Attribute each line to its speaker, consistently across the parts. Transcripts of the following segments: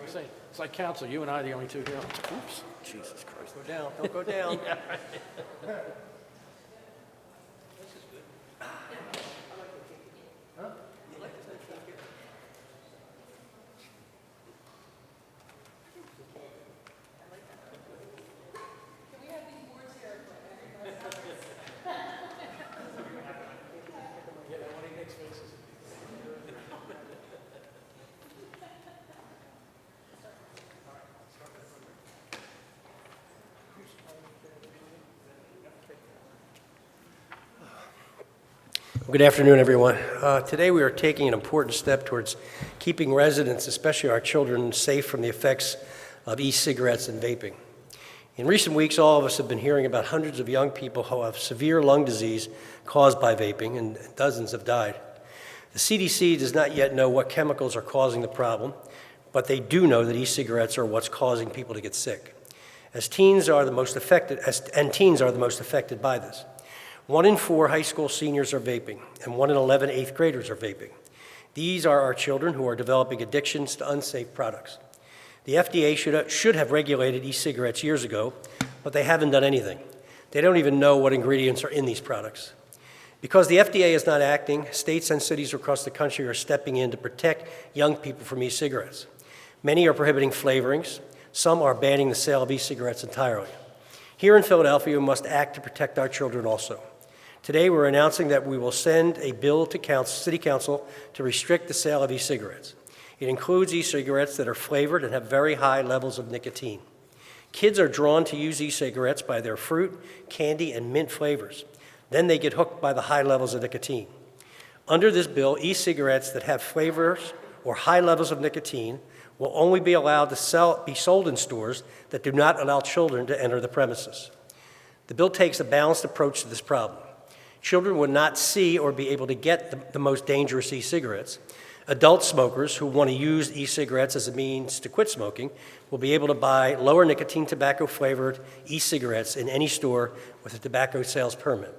Speaker 1: I'm saying, it's like council, you and I are the only two here. Oops, Jesus Christ.
Speaker 2: Go down, don't go down. Good afternoon, everyone. Today we are taking an important step towards keeping residents, especially our children, safe from the effects of e-cigarettes and vaping. In recent weeks, all of us have been hearing about hundreds of young people who have severe lung disease caused by vaping, and dozens have died. The CDC does not yet know what chemicals are causing the problem, but they do know that e-cigarettes are what's causing people to get sick. Teens are the most affected by this. 1 in 4 high school seniors are vaping, and 1 in 11 eighth graders are vaping. These are our children who are developing addictions to unsafe products. The FDA should have regulated e-cigarettes years ago, but they haven't done anything. They don't even know what ingredients are in these products. Because the FDA is not acting, states and cities across the country are stepping in to protect young people from e-cigarettes. Many are prohibiting flavorings. Some are banning the sale of e-cigarettes entirely. Here in Philadelphia, we must act to protect our children also. Today, we're announcing that we will send a bill to City Council to restrict the sale of e-cigarettes. It includes e-cigarettes that are flavored and have very high levels of nicotine. Kids are drawn to use e-cigarettes by their fruit, candy, and mint flavors. Then they get hooked by the high levels of nicotine. Under this bill, e-cigarettes that have flavors or high levels of nicotine will only be allowed to be sold in stores that do not allow children to enter the premises. The bill takes a balanced approach to this problem. Children would not see or be able to get the most dangerous e-cigarettes. Adult smokers who want to use e-cigarettes as a means to quit smoking will be able to buy lower nicotine tobacco-flavored e-cigarettes in any store with a tobacco sales permit.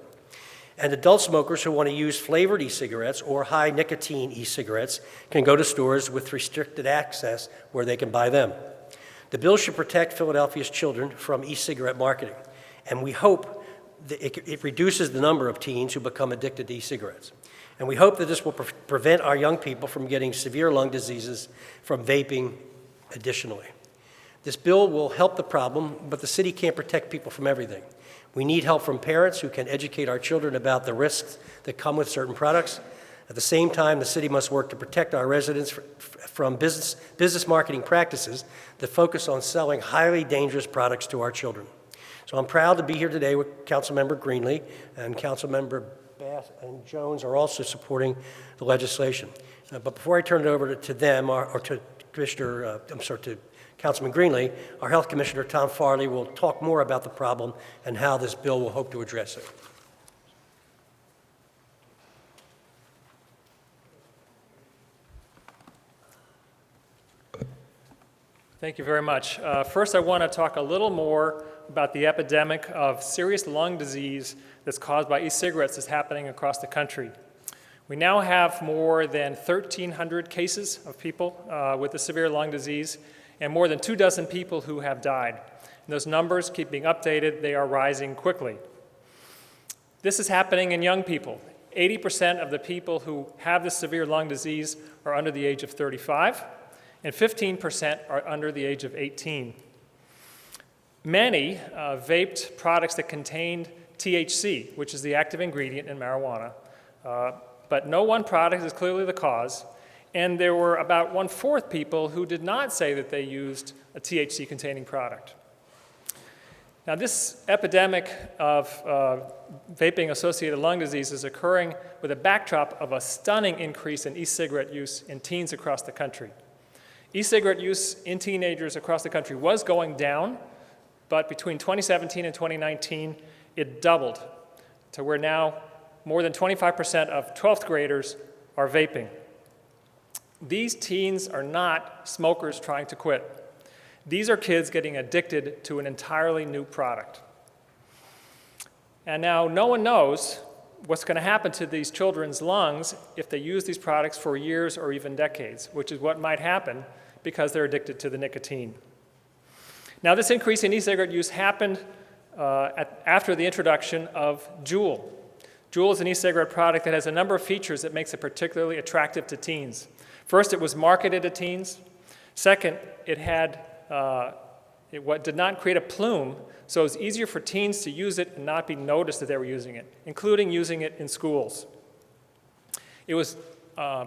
Speaker 2: And adult smokers who want to use flavored e-cigarettes or high nicotine e-cigarettes can go to stores with restricted access where they can buy them. The bill should protect Philadelphia's children from e-cigarette marketing, and we hope that it reduces the number of teens who become addicted to e-cigarettes. And we hope that this will prevent our young people from getting severe lung diseases from vaping additionally. This bill will help the problem, but the city can't protect people from everything. We need help from parents who can educate our children about the risks that come with certain products. At the same time, the city must work to protect our residents from business marketing practices that focus on selling highly dangerous products to our children. So I'm proud to be here today with Councilmember Greenlee, and Councilmember Bass and Jones are also supporting the legislation. But before I turn it over to them, or to Councilman Greenlee, our Health Commissioner, Tom Farley, will talk more about the problem and how this bill will hope to address it.
Speaker 3: Thank you very much. First, I want to talk a little more about the epidemic of serious lung disease that's caused by e-cigarettes that's happening across the country. We now have more than 1,300 cases of people with a severe lung disease and more than 24 people who have died. And those numbers keep being updated. They are rising quickly. This is happening in young people. 80% of the people who have this severe lung disease are under the age of 35, and 15% are under the age of 18. Many vaped products that contained THC, which is the active ingredient in marijuana, but no one product is clearly the cause, and there were about 1/4 people who did not say that they used a THC-containing product. Now, this epidemic of vaping-associated lung disease is occurring with a backdrop of a stunning increase in e-cigarette use in teens across the country. E-cigarette use in teenagers across the country was going down, but between 2017 and 2019, it doubled to where now more than 25% of 12th graders are vaping. These teens are not smokers trying to quit. These are kids getting addicted to an entirely new product. And now no one knows what's going to happen to these children's lungs if they use these products for years or even decades, which is what might happen because they're addicted to the nicotine. Now, this increase in e-cigarette use happened after the introduction of Juul. Juul is an e-cigarette product that has a number of features that makes it particularly attractive to teens. First, it was marketed to teens. Second, it did not create a plume, so it was easier for teens to use it and not be noticed that they were using it, including using it in schools. It was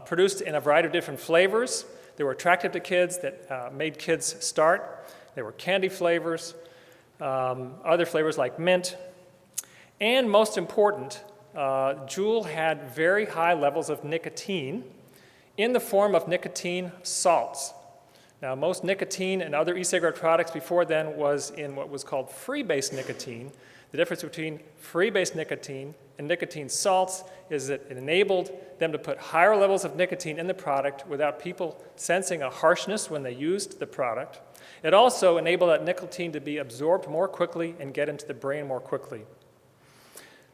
Speaker 3: produced in a variety of different flavors. They were attractive to kids that made kids start. There were candy flavors, other flavors like mint, and most important, Juul had very high levels of nicotine in the form of nicotine salts. Now, most nicotine and other e-cigarette products before then was in what was called free-base nicotine. The difference between free-base nicotine and nicotine salts is that it enabled them to put higher levels of nicotine in the product without people sensing a harshness when they used the product. It also enabled that nicotine to be absorbed more quickly and get into the brain more quickly.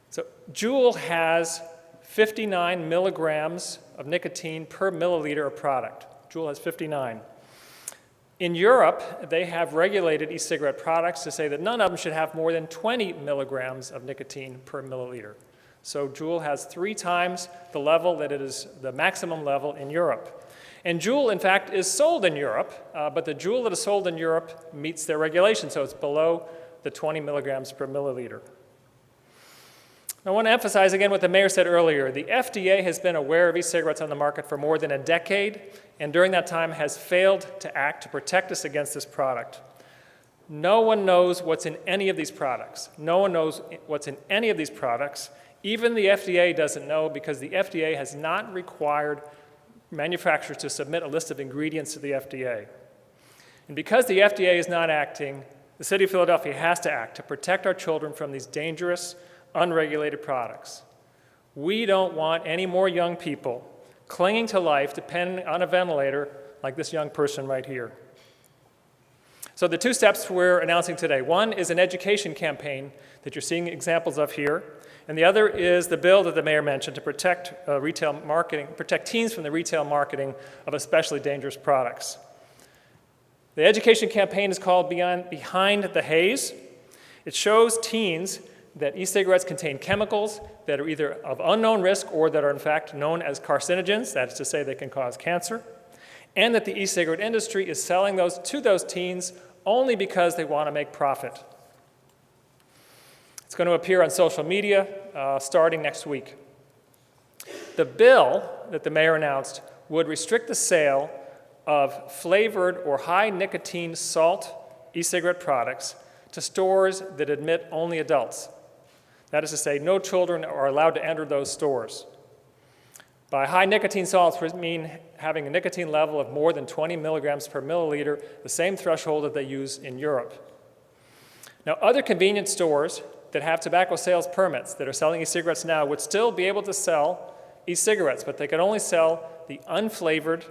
Speaker 3: So Juul has 59 milligrams of nicotine per milliliter of product. Juul has 59. In Europe, they have regulated e-cigarette products to say that none of them should have more than 20 milligrams of nicotine per milliliter. So Juul has 3 times the level that it is the maximum level in Europe. And Juul, in fact, is sold in Europe, but the Juul that is sold in Europe meets their regulation, so it's below the 20 milligrams per milliliter. I want to emphasize again what the mayor said earlier. The FDA has been aware of e-cigarettes on the market for more than a decade, and during that time has failed to act to protect us against this product. No one knows what's in any of these products. No one knows what's in any of these products. Even the FDA doesn't know because the FDA has not required manufacturers to submit a list of ingredients to the FDA. And because the FDA is not acting, the city of Philadelphia has to act to protect our children from these dangerous, unregulated products. We don't want any more young people clinging to life depending on a ventilator like this young person right here. So the 2 steps we're announcing today. One is an education campaign that you're seeing examples of here, and the other is the bill that the mayor mentioned to protect protect teens from the retail marketing of especially dangerous products. The education campaign is called Behind the Haze. It shows teens that e-cigarettes contain chemicals that are either of unknown risk or that are in fact known as carcinogens, that is to say they can cause cancer, and that the e-cigarette industry is selling those to those teens only because they want to make profit. It's going to appear on social media starting next week. The bill that the mayor announced would restrict the sale of flavored or high nicotine salt e-cigarette products to stores that admit only adults. That is to say, no children are allowed to enter those stores. By high nicotine salts, we mean having a nicotine level of more than 20 milligrams per milliliter, the same threshold that they use in Europe. Now, other convenience stores that have tobacco sales permits that are selling e-cigarettes now would still be able to sell e-cigarettes, but they could only sell the unflavored,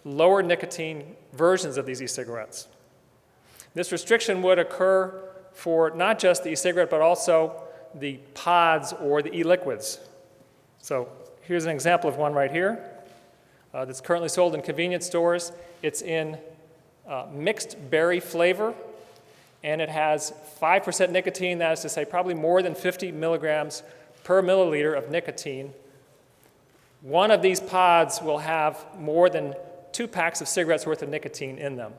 Speaker 3: lower nicotine versions of these e-cigarettes. This restriction would occur for not just the e-cigarette, but also the pods or the e-liquids. So here's an example of one right here that's currently sold in convenience stores. It's in mixed berry flavor, and it has 5% nicotine, that is to say probably more than 50 milligrams per milliliter of nicotine. One of these pods will have more than 2 packs of cigarettes worth of nicotine in them.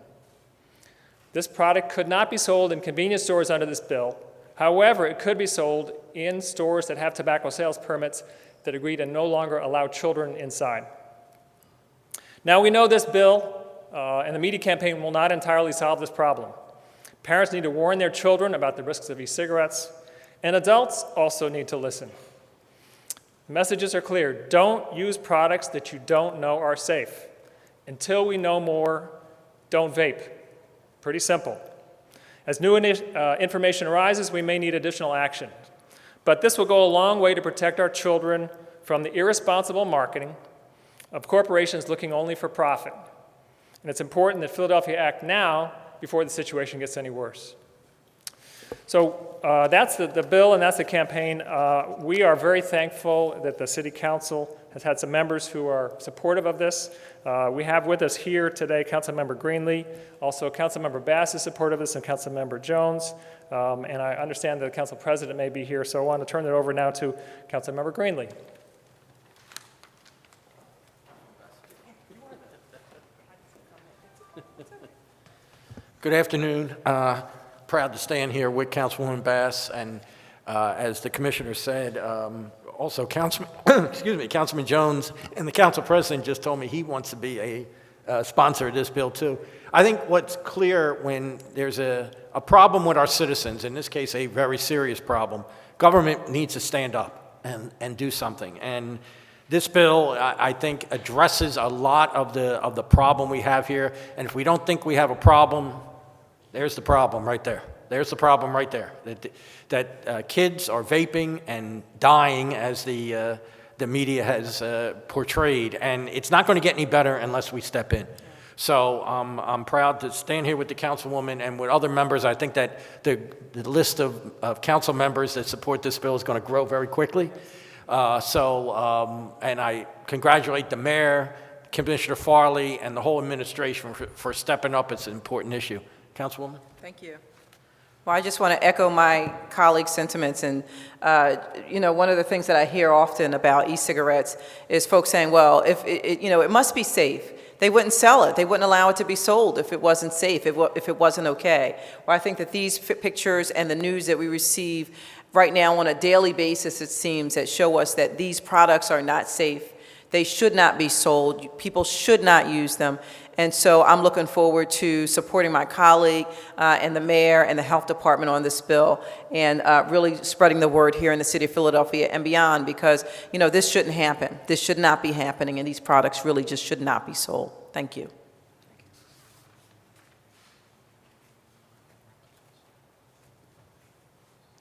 Speaker 3: This product could not be sold in convenience stores under this bill. However, it could be sold in stores that have tobacco sales permits that agree to no longer allow children inside. Now, we know this bill and the media campaign will not entirely solve this problem. Parents need to warn their children about the risks of e-cigarettes, and adults also need to listen. The messages are clear. Don't use products that you don't know are safe. Until we know more, don't vape. Pretty simple. As new information arises, we may need additional action. But this will go a long way to protect our children from the irresponsible marketing of corporations looking only for profit. And it's important that Philadelphia act now before the situation gets any worse. So that's the bill and that's the campaign. We are very thankful that the City Council has had some members who are supportive of this. We have with us here today Councilmember Greenlee, also Councilmember Bass is supportive of this, and Councilmember Jones. And I understand that the Council President may be here, so I want to turn it over now to Councilmember Greenlee.
Speaker 1: Good afternoon. Proud to stand here with Councilwoman Bass, and as the Commissioner said, also Councilman Jones, and the Council President just told me he wants to be a sponsor of this bill too. I think what's clear when there's a problem with our citizens, in this case a very serious problem, government needs to stand up and do something. And this bill, I think, addresses a lot of the problem we have here. And if we don't think we have a problem, there's the problem right there. There's the problem right there. That kids are vaping and dying, as the media has portrayed, and it's not going to get any better unless we step in. So I'm proud to stand here with the councilwoman and with other members. I think that the list of council members that support this bill is going to grow very quickly. And I congratulate the mayor, Commissioner Farley, and the whole administration for stepping up. It's an important issue. Councilwoman?
Speaker 4: Thank you. Well, I just want to echo my colleagues' sentiments. And, one of the things that I hear often about e-cigarettes is folks saying, well, if it must be safe. They wouldn't sell it. They wouldn't allow it to be sold if it wasn't safe, if it wasn't okay. Well, I think that these pictures and the news that we receive right now on a daily basis, it seems, that show us that these products are not safe. They should not be sold. People should not use them. And so I'm looking forward to supporting my colleague and the mayor and the health department on this bill, and really spreading the word here in the city of Philadelphia and beyond, because, this shouldn't happen. This should not be happening, and these products really just should not be sold. Thank you.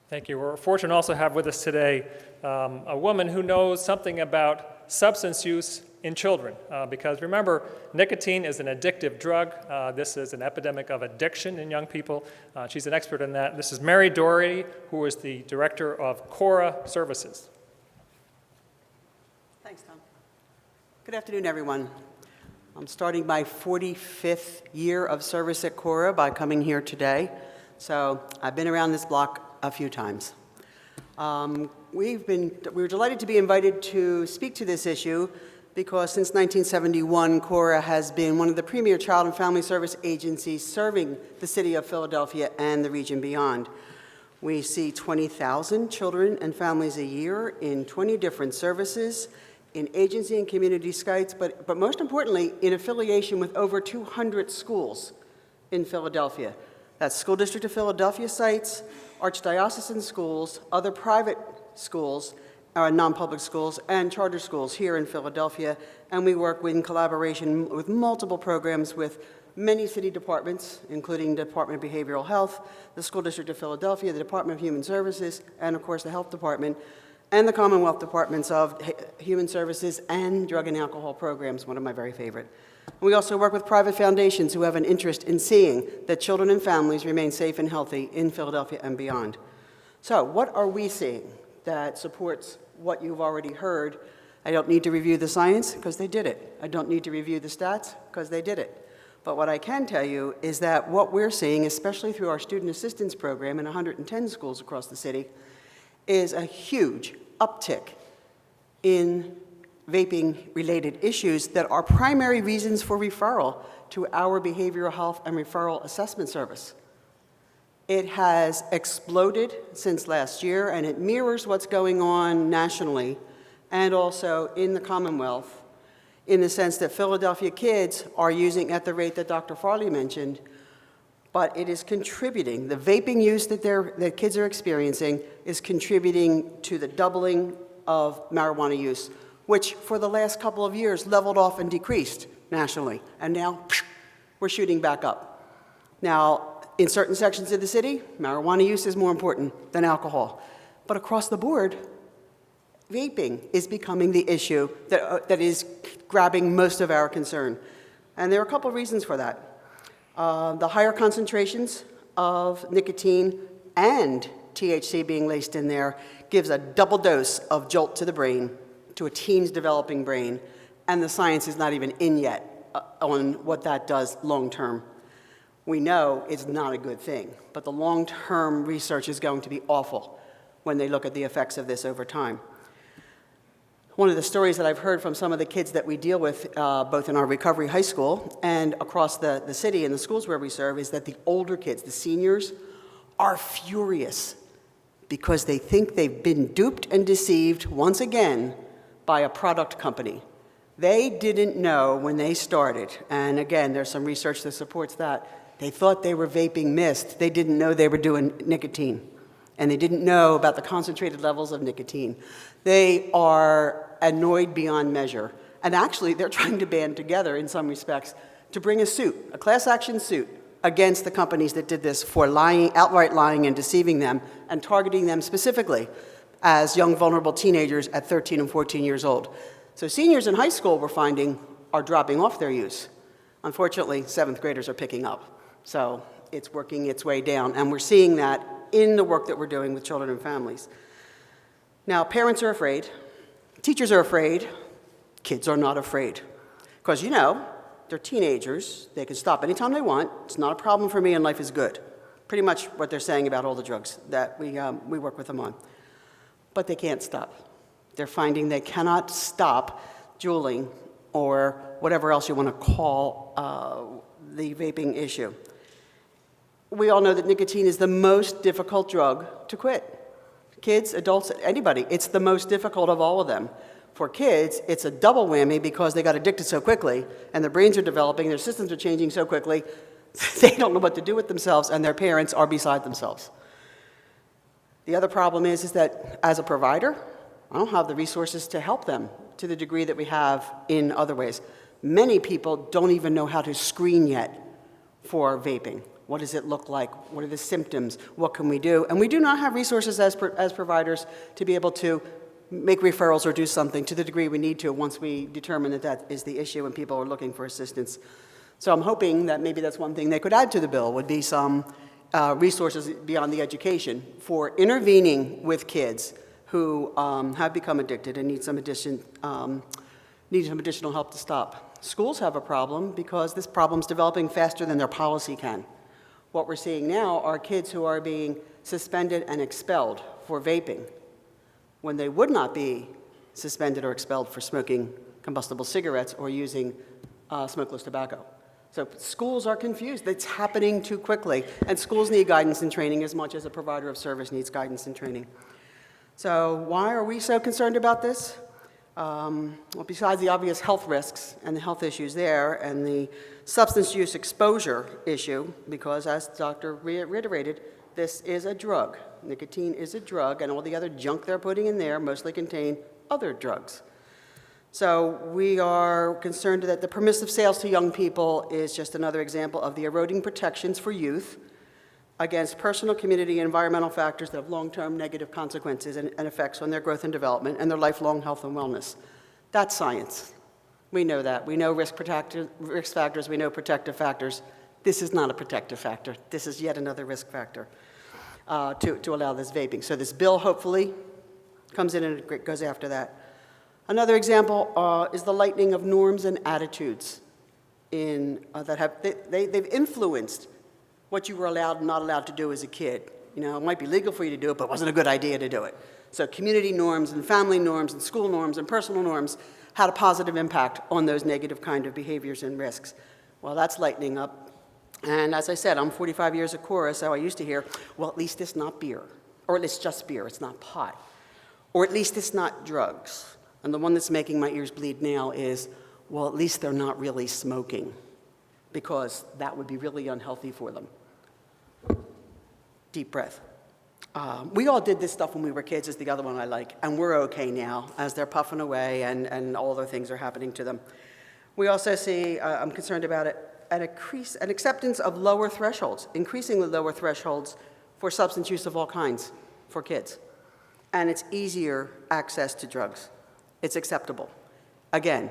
Speaker 3: Thank you. We're fortunate to also have with us today a woman who knows something about substance use in children, because remember, nicotine is an addictive drug. This is an epidemic of addiction in young people. She's an expert in that. This is Mary Doherty, who is the director of Cora Services.
Speaker 5: Thanks, Tom. Good afternoon, everyone. I'm starting my 45th year of service at Cora by coming here today. So I've been around this block a few times. We were delighted to be invited to speak to this issue because since 1971, Cora has been one of the premier child and family service agencies serving the city of Philadelphia and the region beyond. We see 20,000 children and families a year in 20 different services, in agency and community sites, but most importantly, in affiliation with over 200 schools in Philadelphia. That's School District of Philadelphia sites, Archdiocesan schools, other private schools, non-public schools, and charter schools here in Philadelphia. And we work in collaboration with multiple programs with many city departments, including the Department of Behavioral Health, the School District of Philadelphia, the Department of Human Services, and of course the Health Department, and the Commonwealth Departments of Human Services and Drug and Alcohol Programs, one of my very favorite. We also work with private foundations who have an interest in seeing that children and families remain safe and healthy in Philadelphia and beyond. So what are we seeing that supports what you've already heard? I don't need to review the science because they did it. I don't need to review the stats because they did it. But what I can tell you is that what we're seeing, especially through our student assistance program in 110 schools across the city, is a huge uptick in vaping-related issues that are primary reasons for referral to our behavioral health and referral assessment service. It has exploded since last year, and it mirrors what's going on nationally and also in the Commonwealth, in the sense that Philadelphia kids are using at the rate that Dr. Farley mentioned, but it is contributing. The vaping use that kids are experiencing is contributing to the doubling of marijuana use, which for the last couple of years leveled off and decreased nationally, and now we're shooting back up. Now, in certain sections of the city, marijuana use is more important than alcohol, but across the board, vaping is becoming the issue that is grabbing most of our concern. And there are a couple of reasons for that. The higher concentrations of nicotine and THC being laced in there gives a double dose of jolt to the brain, to a teen's developing brain, and the science is not even in yet on what that does long term. We know it's not a good thing, but the long-term research is going to be awful when they look at the effects of this over time. One of the stories that I've heard from some of the kids that we deal with, both in our recovery high school and across the city and the schools where we serve, is that the older kids, the seniors, are furious because they think they've been duped and deceived once again by a product company. They didn't know when they started, and again, there's some research that supports that. They thought they were vaping mist. They didn't know they were doing nicotine, and they didn't know about the concentrated levels of nicotine. They are annoyed beyond measure, and actually, they're trying to band together in some respects to bring a suit, a class action suit, against the companies that did this for lying, outright lying and deceiving them, and targeting them specifically as young, vulnerable teenagers at 13 and 14 years old. So seniors in high school, we're finding, are dropping off their use. Unfortunately, 7th graders are picking up. So it's working its way down, and we're seeing that in the work that we're doing with children and families. Now, parents are afraid, teachers are afraid, kids are not afraid. Because, you know, they're teenagers, they can stop anytime they want, it's not a problem for me, and life is good. Pretty much what they're saying about all the drugs that we work with them on. But they can't stop. They're finding they cannot stop juuling or whatever else you want to call the vaping issue. We all know that nicotine is the most difficult drug to quit. Kids, adults, anybody, it's the most difficult of all of them. For kids, it's a double whammy because they got addicted so quickly, and their brains are developing, their systems are changing so quickly, they don't know what to do with themselves, and their parents are beside themselves. The other problem is that as a provider, I don't have the resources to help them to the degree that we have in other ways. Many people don't even know how to screen yet for vaping. What does it look like? What are the symptoms? What can we do? And we do not have resources as providers to be able to make referrals or do something to the degree we need to once we determine that that is the issue and people are looking for assistance. So I'm hoping that maybe that's one thing they could add to the bill, would be some resources beyond the education for intervening with kids who have become addicted and need some additional help to stop. Schools have a problem because this problem's developing faster than their policy can. What we're seeing now are kids who are being suspended and expelled for vaping when they would not be suspended or expelled for smoking combustible cigarettes or using smokeless tobacco. So schools are confused. It's happening too quickly, and schools need guidance and training as much as a provider of service needs guidance and training. So why are we so concerned about this? Well, besides the obvious health risks and the health issues there and the substance use exposure issue, because as the doctor reiterated, this is a drug. Nicotine is a drug, and all the other junk they're putting in there mostly contain other drugs. So we are concerned that the permissive sales to young people is just another example of the eroding protections for youth against personal, community, and environmental factors that have long-term negative consequences and effects on their growth and development and their lifelong health and wellness. That's science. We know that. We know risk factors. We know protective factors. This is not a protective factor. This is yet another risk factor to allow this vaping. So this bill hopefully comes in and it goes after that. Another example is the lightening of norms and attitudes that have they've influenced what you were allowed and not allowed to do as a kid. You know, it might be legal for you to do it, but it wasn't a good idea to do it. So community norms and family norms and school norms and personal norms had a positive impact on those negative kind of behaviors and risks. Well, that's lightening up. And as I said, I'm 45 years at Cora, so I used to hear, well, at least it's not beer. Or at least just beer, it's not pot. Or at least it's not drugs. And the one that's making my ears bleed now is, well, at least they're not really smoking, because that would be really unhealthy for them. Deep breath. We all did this stuff when we were kids, is the other one I like, and we're okay now as they're puffing away and all other things are happening to them. We also see, I'm concerned about it, an acceptance of lower thresholds, increasingly lower thresholds for substance use of all kinds for kids. And it's easier access to drugs. It's acceptable. Again,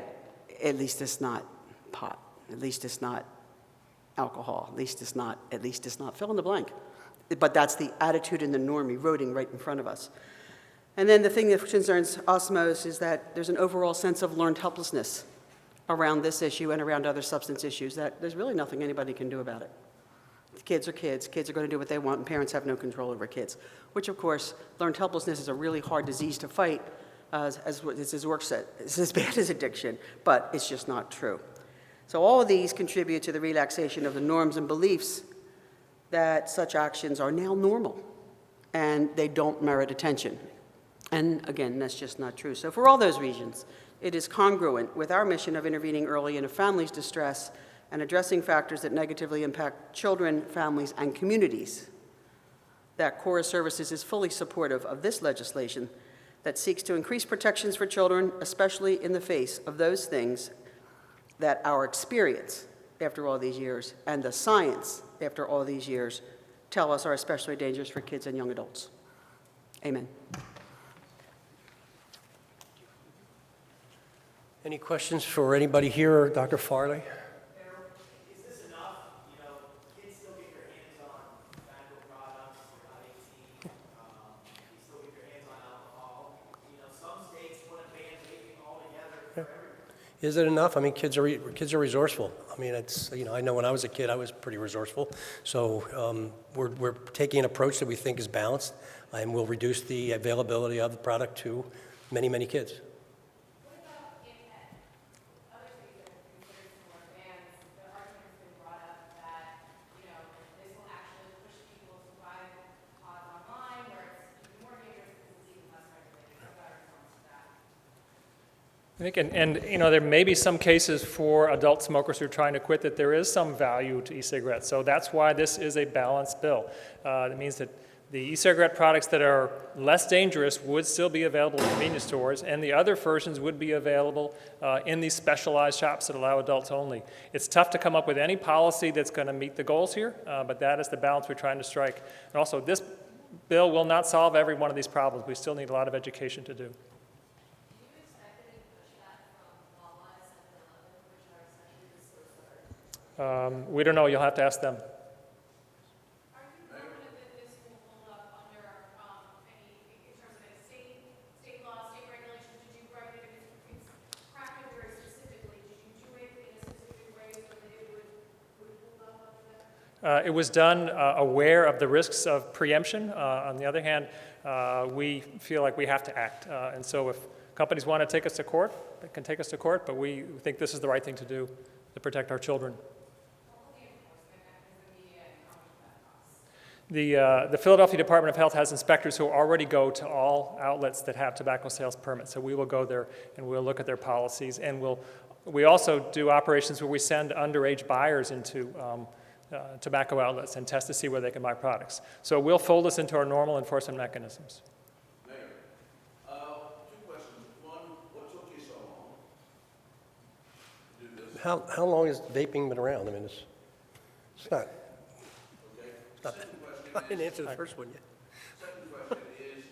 Speaker 5: at least it's not pot. At least it's not alcohol. At least it's not fill in the blank. but that's the attitude and the norm eroding right in front of us. And then the thing that concerns us most is that there's an overall sense of learned helplessness around this issue and around other substance issues, that there's really nothing anybody can do about it. Kids are kids. Kids are going to do what they want, and parents have no control over kids, which, of course, learned helplessness is a really hard disease to fight, as his work said. It's as bad as addiction, but it's just not true. So all of these contribute to the relaxation of the norms and beliefs that such actions are now normal, and they don't merit attention. And again, that's just not true. So for all those reasons, it is congruent with our mission of intervening early in a family's distress and addressing factors that negatively impact children, families, and communities that Cora Services is fully supportive of this legislation that seeks to increase protections for children, especially in the face of those things that our experience after all these years and the science after all these years tell us are especially dangerous for kids and young adults. Amen.
Speaker 2: Any questions for anybody here, Dr. Farley?
Speaker 6: Is this enough? You know, kids still get their hands on tobacco products, they're not 18. You still get your hands on alcohol. You know, some states want to ban vaping altogether for everyone.
Speaker 2: Is it enough? I mean, kids are resourceful. I mean, it's, you know, I know when I was a kid, I was pretty resourceful. So we're taking an approach that we think is balanced, and will reduce the availability of the product to many, many kids.
Speaker 3: I think, and you know, there may be some cases for adult smokers who are trying to quit that there is some value to e-cigarettes. So that's why this is a balanced bill. It means that the e-cigarette products that are less dangerous would still be available in convenience stores, and the other versions would be available in these specialized shops that allow adults only. It's tough to come up with any policy that's going to meet the goals here, but that is the balance we're trying to strike. And also, this bill will not solve every one of these problems. We still need a lot of education to do. We don't know. You'll have to ask them.
Speaker 7: Are you confident that this will hold up under any, in terms of any state laws, state regulations? Did you write it, it's crafted very specifically, did you do it in a specific way so that it would hold up under that?
Speaker 3: It was done aware of the risks of preemption. On the other hand, we feel like we have to act. And so if companies want to take us to court, they can take us to court, but we think this is the right thing to do to protect our children. The Philadelphia Department of Health has inspectors who already go to all outlets that have tobacco sales permits. So we will go there and we'll look at their policies. And we also do operations where we send underage buyers into tobacco outlets and test to see where they can buy products. So we'll fold this into our normal enforcement mechanisms.
Speaker 8: Mayor, two questions. One, what took you so long to do this?
Speaker 2: How long has vaping been around? I mean, it's not.
Speaker 8: Okay.
Speaker 2: Not
Speaker 8: Second question
Speaker 2: I didn't answer the first one yet.
Speaker 8: Second question is,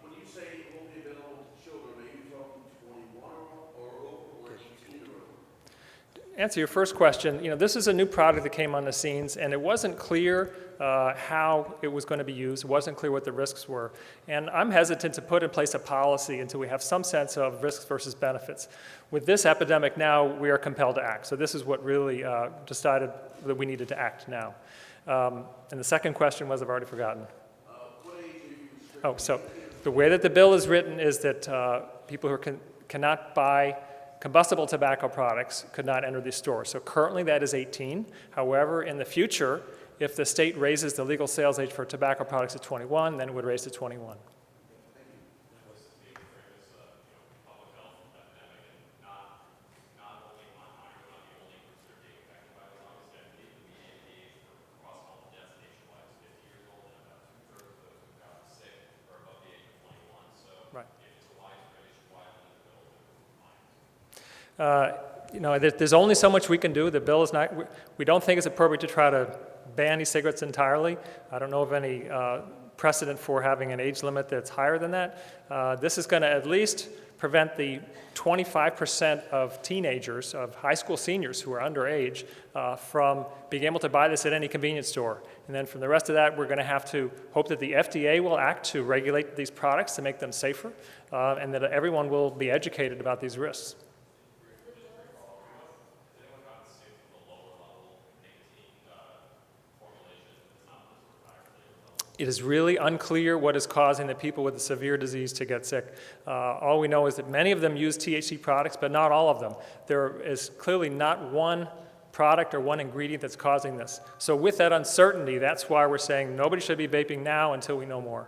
Speaker 8: when you say it won't be available to children, are you talking 21 or over or 18 or over?
Speaker 3: To answer your first question, you know, this is a new product that came on the scenes, and it wasn't clear how it was going to be used. It wasn't clear what the risks were. And I'm hesitant to put in place a policy until we have some sense of risks versus benefits. With this epidemic now, we are compelled to act. So this is what really decided that we needed to act now. And the second question was, I've already forgotten. Oh, so the way that the bill is written is that people who cannot buy combustible tobacco products could not enter the store. So currently that is 18. However, in the future, if the state raises the legal sales age for tobacco products to 21, then it would raise to 21. You know, there's only so much we can do. The bill is not, we don't think it's appropriate to try to ban e-cigarettes entirely. I don't know of any precedent for having an age limit that's higher than that. This is going to at least prevent the 25% of teenagers, of high school seniors who are underage, from being able to buy this at any convenience store. And then from the rest of that, we're going to have to hope that the FDA will act to regulate these products to make them safer, and that everyone will be educated about these risks. It is really unclear what is causing the people with the severe disease to get sick. All we know is that many of them use THC products, but not all of them. There is clearly not one product or one ingredient that's causing this. So with that uncertainty, that's why we're saying nobody should be vaping now until we know more.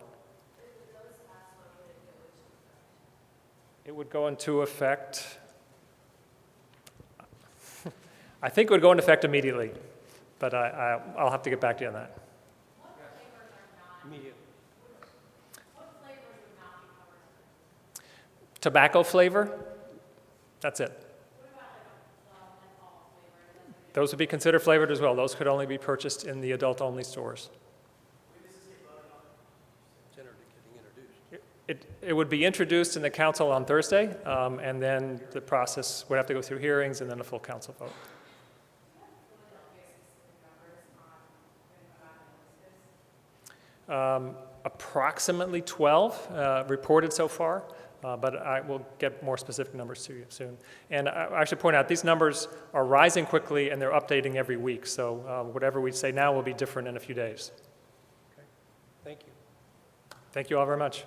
Speaker 3: It would go into effect, I think it would go into effect immediately, but I'll have to get back to you on that. Tobacco flavor, that's it. Those would be considered flavored as well. Those could only be purchased in the adult-only stores. It would be introduced in the council on Thursday, and then the process would have to go through hearings and then a full council vote. Approximately 12 reported so far, but I will get more specific numbers to you soon. And I should point out, these numbers are rising quickly and they're updating every week, so whatever we say now will be different in a few days.
Speaker 2: Okay. Thank you.
Speaker 3: Thank you all very much.